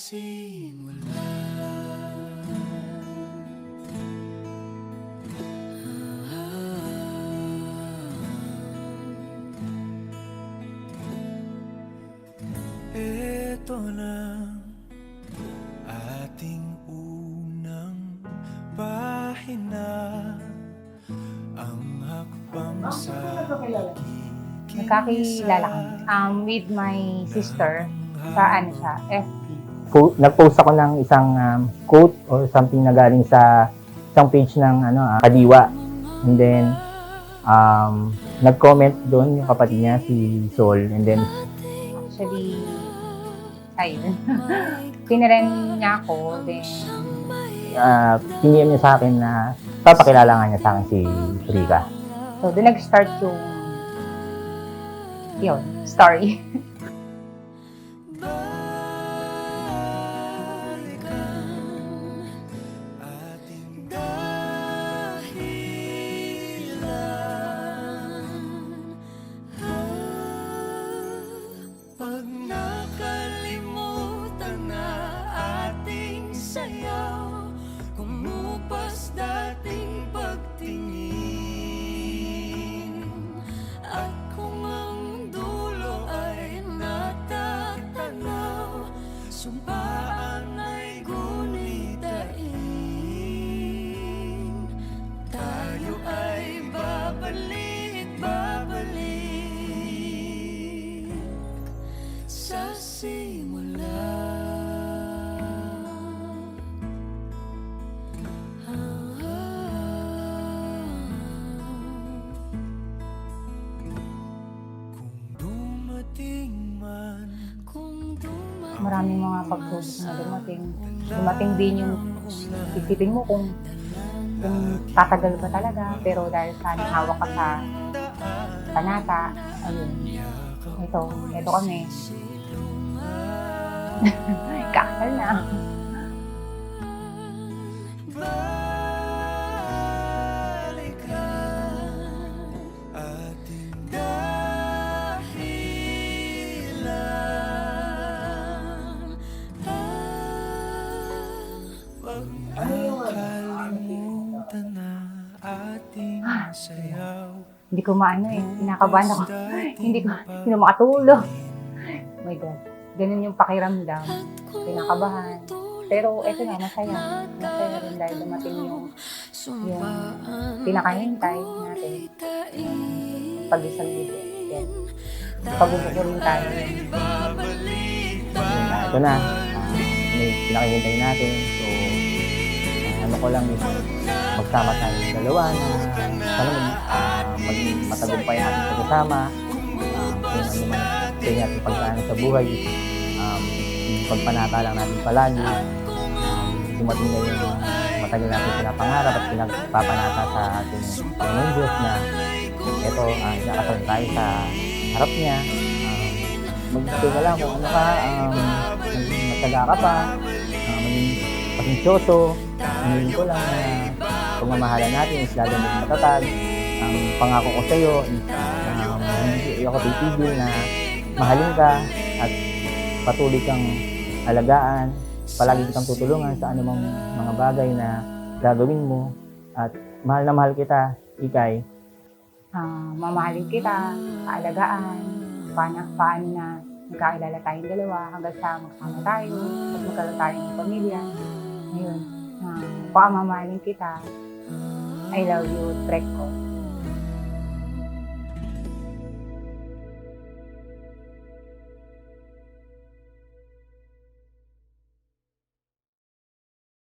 simula. Ito na ating unang pahina, ang hakbang sa Nagkakilala kami with my sister sa FB. Nag-post ako ng isang quote or something na galing sa isang page ng Kadiwa. And then, nag-comment doon yung kapatid niya, si Sol. And then, Actually, ayun. Pinaren niya ako, then piniem niya sa akin na papakilala nga niya sa akin si Rika. so doon nag-start yung story. Pag nakalimutan na ating sayaw, kumupas dating pagtingin, at kung ang dulo ay natatanaw, sumpaan ay gunitain, tayo ay babalik sa simula. Kung dumating Maraming mga pagsubok na dumating. Dumating din yung isipin mo kung tatagal ba talaga, pero dahil sa hawak ka sa panata, ayun. Ito kami. Kakal na. ating dahilan, pag nakalimutan na ating sayaw. Hindi ko kinakabahan ako. Hindi ko makatulog. Oh my God. Ganun yung pakiramdam. Kinakabahan. Pero eto na, masaya. Masaya rin dahil dumating yung pinakahintay natin. Pag-isang libo. Yan. Pagbubuko rin tayo. Ito na, may pinakihintay natin. So, ano ko lang is magsama tayong dalawa na sana maging matagumpay natin sa kasama. Kung ano man pwede natin pagkaan sa buhay, pagpanata lang natin palagi. Dumating na yung matagal natin pinapangarap at pinagpapanata sa ating Panginoon Diyos na ito, nakasal tayo sa harap niya. Mag-stay ka lang kung ano ka, magsaga ka pa, maging pasensyoso. Hingin ko lang na pagmamahalan natin is lalo maging matatag. Ang pangako ko sa iyo is hindi ako titigil na mahalin ka at patuloy kang alagaan, palagi kitang tutulungan sa anumang mga bagay na gagawin mo at mahal na mahal kita, Ikay. Mamahalin kita, kaalagaan, paano na magkakilala tayong dalawa hanggang sa magsama tayo, at magkaroon tayo ng pamilya. Ngayon, mamahalin kita. I love you, Trek ko.